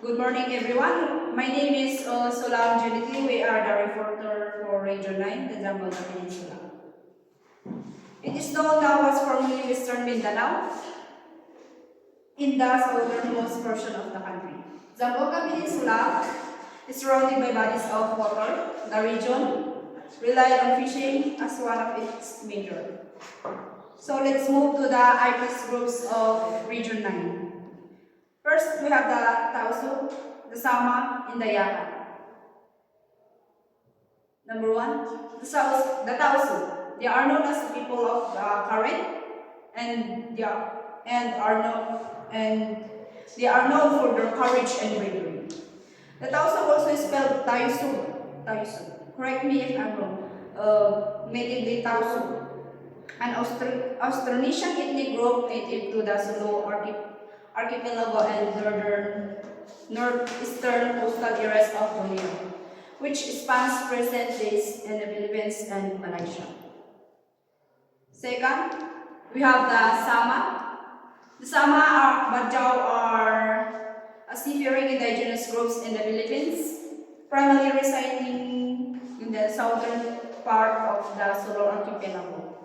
Good morning, everyone. My name is Solam Junity. We are the reporter for Region 9, the Zamboanga Peninsula. It is known now as formerly Western Mindanao, in the southernmost portion of the country. Zamboanga Peninsula is surrounded by bodies of water. The region relied on fishing as one of its major. So let's move to the IPS groups of Region 9. First, we have the Tausug, the Sama, and the Yakan. Number one, the Tausug. They are known as the people of the current, and they are known for their courage and bravery. The Tausug also is spelled Tausug. Correct me if I'm wrong. Natively Tausug, an Austronesian ethnic group native to the Sulu archipelago and northeastern coastal areas of Borneo, which spans present days in the Philippines and Malaysia. Second, we have the Sama. The Sama Bajau are seafaring indigenous groups in the Philippines, primarily residing in the southern part of the Sulu archipelago.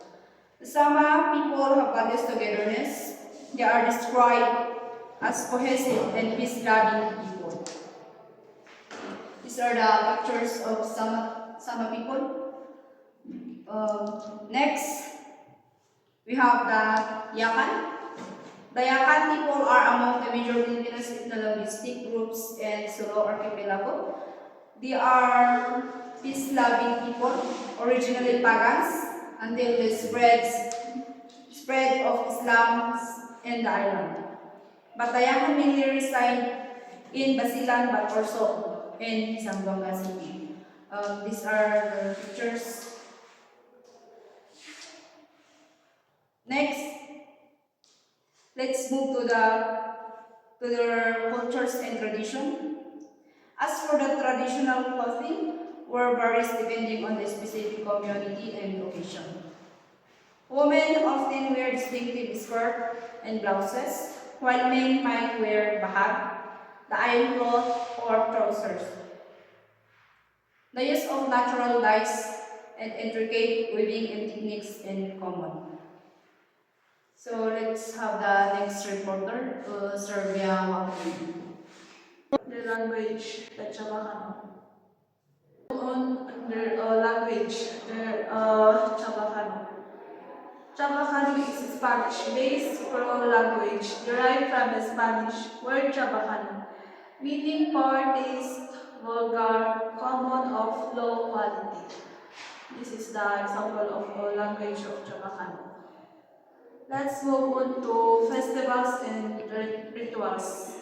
The Sama people have values togetherness. They are described as cohesive and peace-loving people. These are the pictures of Sama people. Next, we have the Yakan. The Yakan people are among the major Filipino ethno-linguistic groups in Sulu archipelago. They are peace-loving people, originally pagans, until the spread of Islam in the island. But the Yakan mainly reside in Basilan but also in Zamboanga City. These are the pictures. Next, let's move to their cultures and tradition. As for the traditional clothing, were varies depending on the specific community and location. Women often wear distinctive skirt and blouses, while men might wear bahag, the iron cloth, or trousers. The use of natural dyes and intricate weaving and techniques in common. So let's have the next reporter, Serbia Wakili. The language, the Chabacano. On their language, their Chabacano. Chabacano is Spanish-based plural language derived from the Spanish word Chabacano, meaning poor taste, vulgar, common, of low quality. This is the example of a language of Chabacano. Let's move on to festivals and rituals.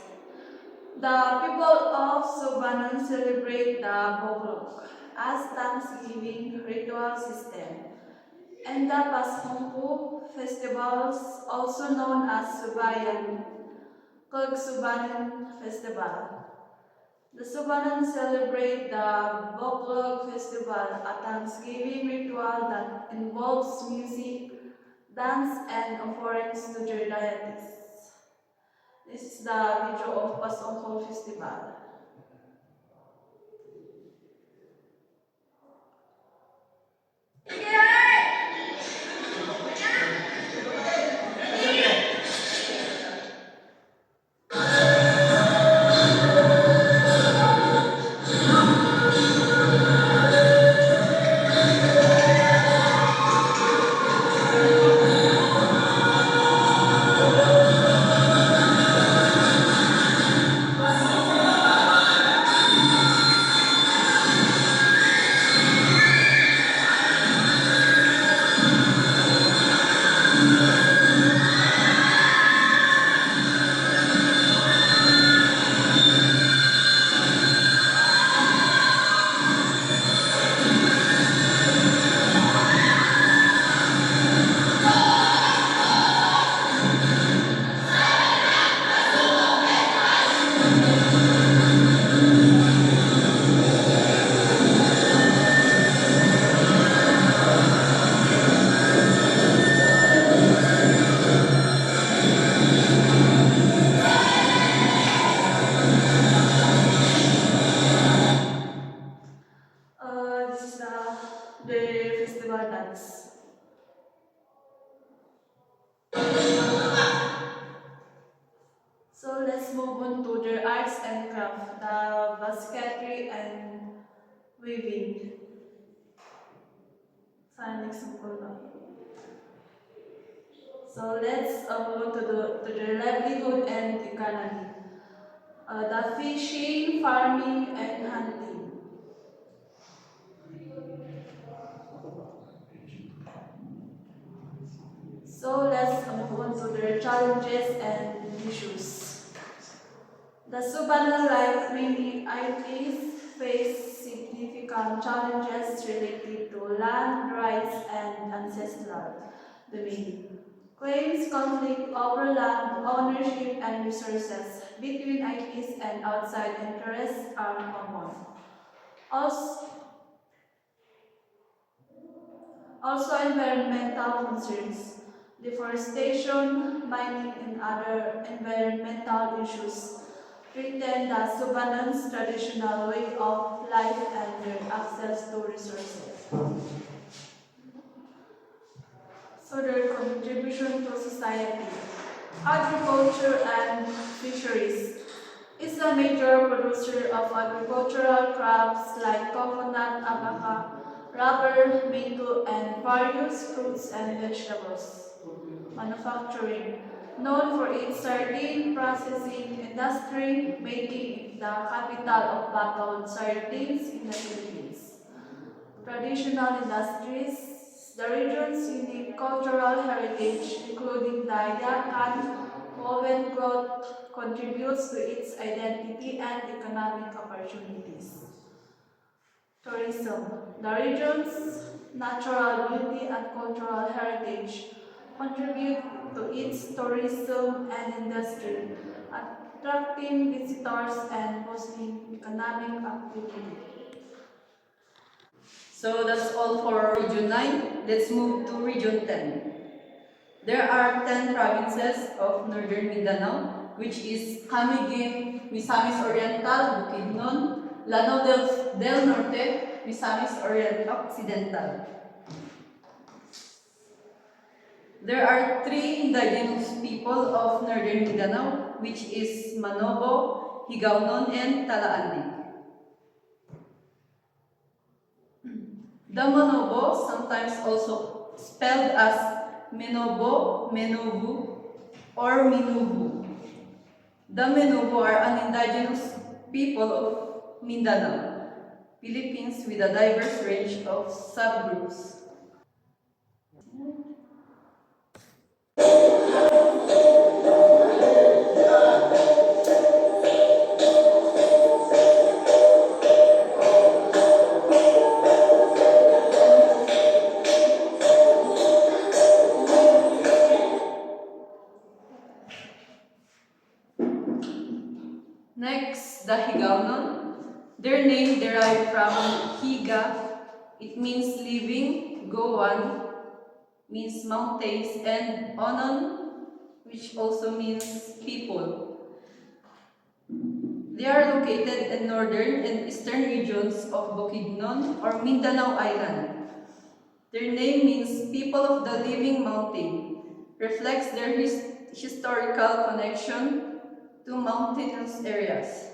The people of Subanon celebrate the Boglok as Thanksgiving ritual system, and the Paskongku festivals, also known as Subayan, called Subanon Festival. The Subanon celebrate the Boglok Festival, a Thanksgiving ritual that involves music, dance, and offerings to their deities. This is the video of Pasongkol Festival. So let's move on to the arts and craft, the basketry and weaving. Sign example lang. So let's move on to the livelihood and economy. The fishing, farming, and hunting. So let's move on to the challenges and issues. The Subanal, like many IPs, face significant challenges related to land rights and ancestral domain. Claims conflict over land ownership and resources between IPs and outside interests are common. Also, environmental concerns, deforestation, mining, and other environmental issues threaten the Subanans' traditional way of life and their access to resources. So their contribution to society. Agriculture and fisheries is a major producer of agricultural crops like coconut, abaca, rubber, mango, and various fruits and vegetables. Manufacturing, known for its sardine processing industry, making it the capital of bottled sardines in the Philippines. Traditional industries, the region's unique cultural heritage, including the Yakan woven cloth, contributes to its identity and economic opportunities. Tourism, the region's natural beauty and cultural heritage contribute to its tourism and industry, attracting visitors and boosting economic activity. So that's all for Region 9. Let's move to Region 10. There are 10 provinces of Northern Mindanao, which is Camiguin, Misamis Oriental, Bukidnon, Lanao del Norte, Misamis Occidental. There are 3 indigenous people of Northern Mindanao, which is Manobo, Higaonon, and Talaandig. The Manobo, sometimes also spelled as Menobo, Menobu, or Minubu. The Menobo are an indigenous people of Mindanao, Philippines, with a diverse range of subgroups. Next, the Higaonon. Their name derived from Higa. It means living, Goan means mountains, and Onon, which also means people. They are located in northern and eastern regions of Bukidnon or Mindanao Island. Their name means people of the living mountain, reflects their historical connection to mountainous areas.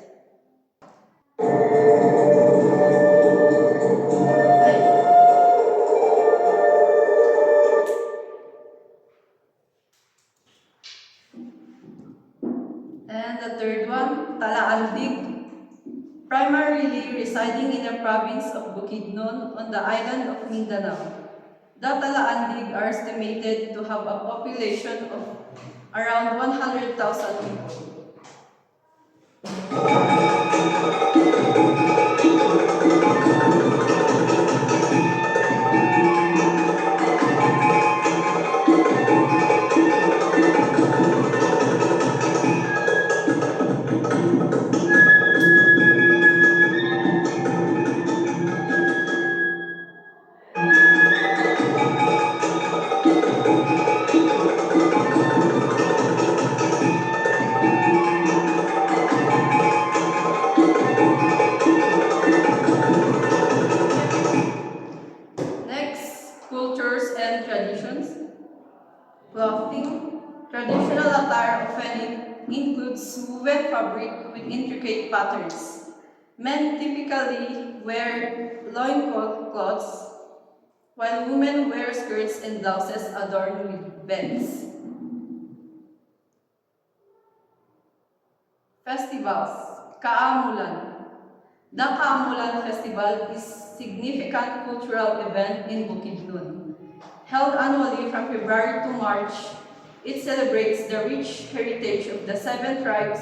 And the third one, Talaandig, primarily residing in the province of Bukidnon on the island of Mindanao. The Talaandig are estimated to have a population of around 100,000 people. woven fabric with intricate patterns. Men typically wear loincloths, while women wear skirts and blouses adorned with bells. Festivals, Kaamulan. The Kaamulan Festival is a significant cultural event in Bukidnon. Held annually from February to March, it celebrates the rich heritage of the 7 tribes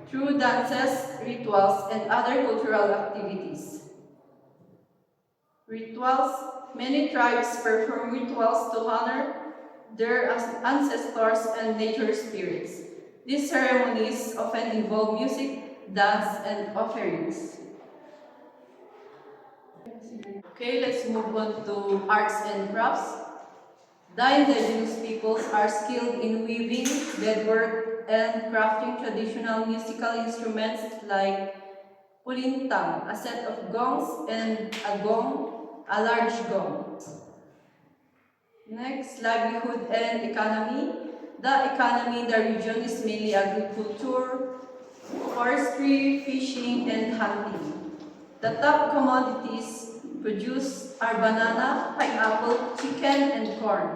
through dances, rituals, and other cultural activities. Rituals. Many tribes perform rituals to honor their ancestors and nature spirits. These ceremonies often involve music, dance, and offerings. Okay, let's move on to arts and crafts. The indigenous peoples are skilled in weaving, beadwork, and crafting traditional musical instruments like pulintang, a set of gongs, and a gong, a large gong. Next, livelihood and economy. The economy in the region is mainly agriculture, forestry, fishing, and hunting. The top commodities produced are banana, pineapple, chicken, and corn.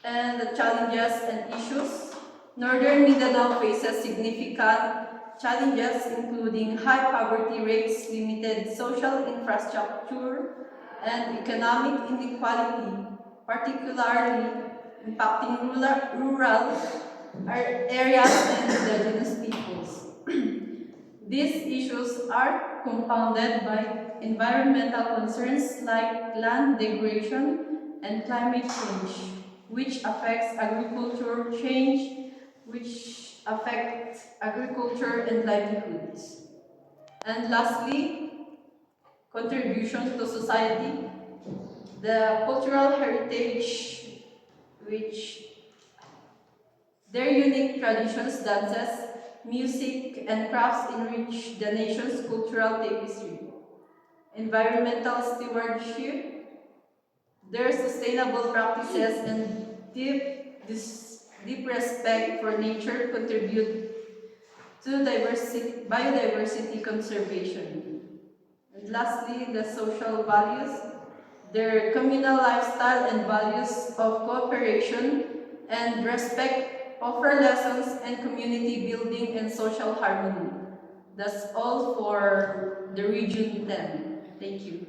And the challenges and issues. Northern Mindanao faces significant challenges including high poverty rates, limited social infrastructure, and economic inequality, particularly impacting rural areas and indigenous peoples. These issues are compounded by environmental concerns like land degradation and climate change, which affects agriculture change, which affects agriculture and livelihoods. And lastly, contribution to society. The cultural heritage, which their unique traditions, dances, music, and crafts enrich the nation's cultural tapestry. Environmental stewardship, their sustainable practices and deep respect for nature contribute to biodiversity conservation. And lastly, the social values, their communal lifestyle and values of cooperation and respect offer lessons in community building and social harmony. That's all for the Region 10. Thank you.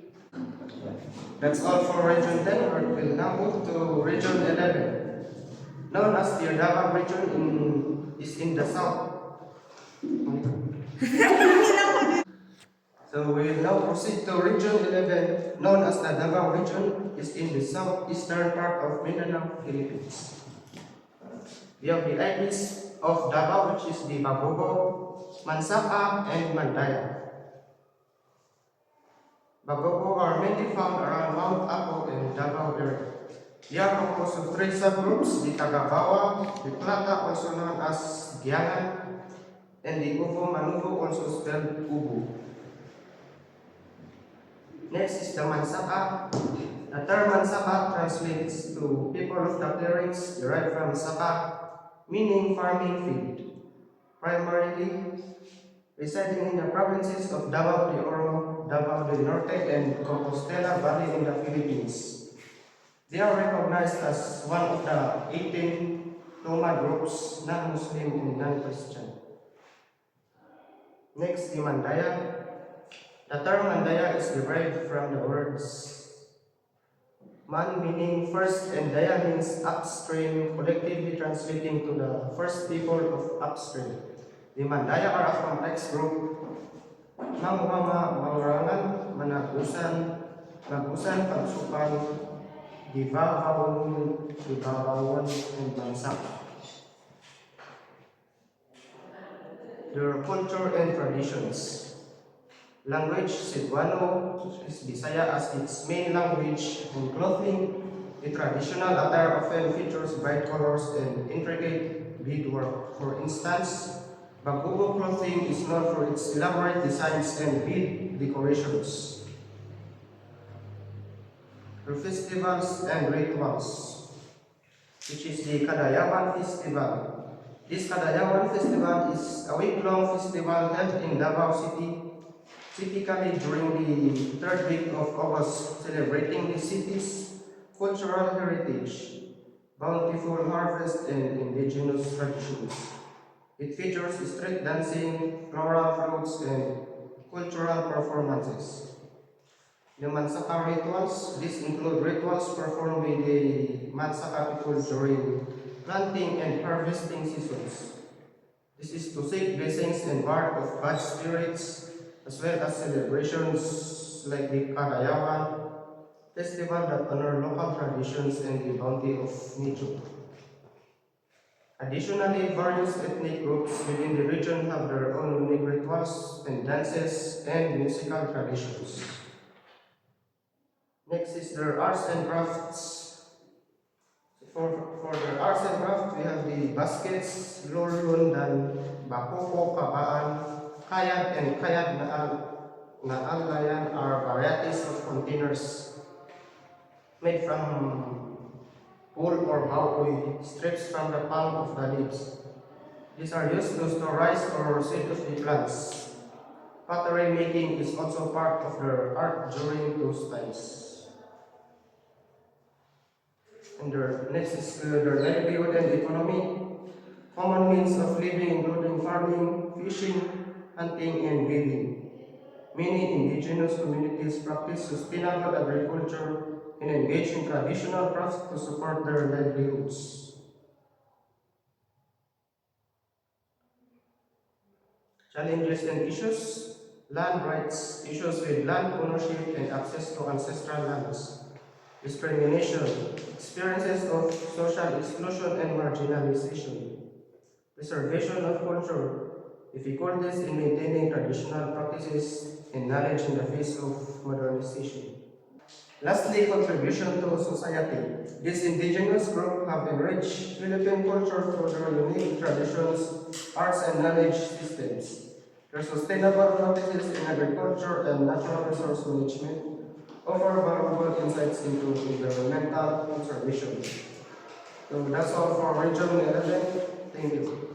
That's all for Region 10. We'll now move to Region 11, known as the Davao region is in the south. So we will now proceed to Region 11, known as the Davao region, is in the southeastern part of Mindanao, Philippines. We have the islands of Davao, which is the Bagobo, Mansapa, and Mandaya. Bagobo are mainly found around Mount Apo and Davao area. They are composed of 3 subgroups, the Tagabawa, the Plata, also known as Giangan, and the Ubo Manubo, also spelled Ubu. Next is the Mansapa. The term Mansapa translates to people of the clearings, derived from Sapa, meaning farming field, primarily residing in the provinces of Davao de Oro, Davao del Norte, and Compostela Valley in the Philippines. They are recognized as one of the 18 nomad groups, non-Muslim and non-Christian. Next, the Mandaya. The term Mandaya is derived from the words Man meaning first and Daya means upstream, collectively translating to the first people of upstream. The Mandaya are a complex group Manguhama, Maurangan, Managusan, Nagusan, Pagsupan, Gibabawon, and Bansak. Their culture and traditions. Language, Cebuano is Bisaya as its main language, and clothing. The traditional attire often features bright colors and intricate beadwork. For instance, Bagubo clothing is known for its elaborate designs and bead decorations. For festivals and rituals, which is the Kadayaban Festival. This Kadayawan Festival is a week-long festival held in Davao City, typically during the third week of August, celebrating the city's cultural heritage, bountiful harvest, and indigenous traditions. It features street dancing, floral fruits, and cultural performances. The Mansaka rituals, these include rituals performed by the Mansaka people during planting and harvesting seasons. This is to seek blessings and ward of bad spirits, as well as celebrations like the Kadayawan festival that honor local traditions and the bounty of nature. Additionally, various ethnic groups within the region have their own unique rituals and dances and musical traditions. Next is their arts and crafts. For the arts and crafts, we have the baskets, lulundan, bakoko, kabaan, kayad, and kayad na alayan are varieties of containers made from wool or baoy, strips from the palm of the leaves. These are used to store rice or seed of the plants. Pottery making is also part of their art during those times. And next is their livelihood and economy. Common means of living including farming, fishing, hunting, and weaving. Many indigenous communities practice sustainable agriculture and engage in traditional crafts to support their livelihoods. Challenges and issues. Land rights, issues with land ownership and access to ancestral lands. Discrimination, experiences of social exclusion and marginalization. Preservation of culture, difficulties in maintaining traditional practices and knowledge in the face of modernization. Lastly, contribution to society. This indigenous group have enriched Philippine culture through their unique traditions, arts, and knowledge systems. Their sustainable practices in agriculture and natural resource management offer valuable insights into environmental conservation. So that's all for Region 11. Thank you.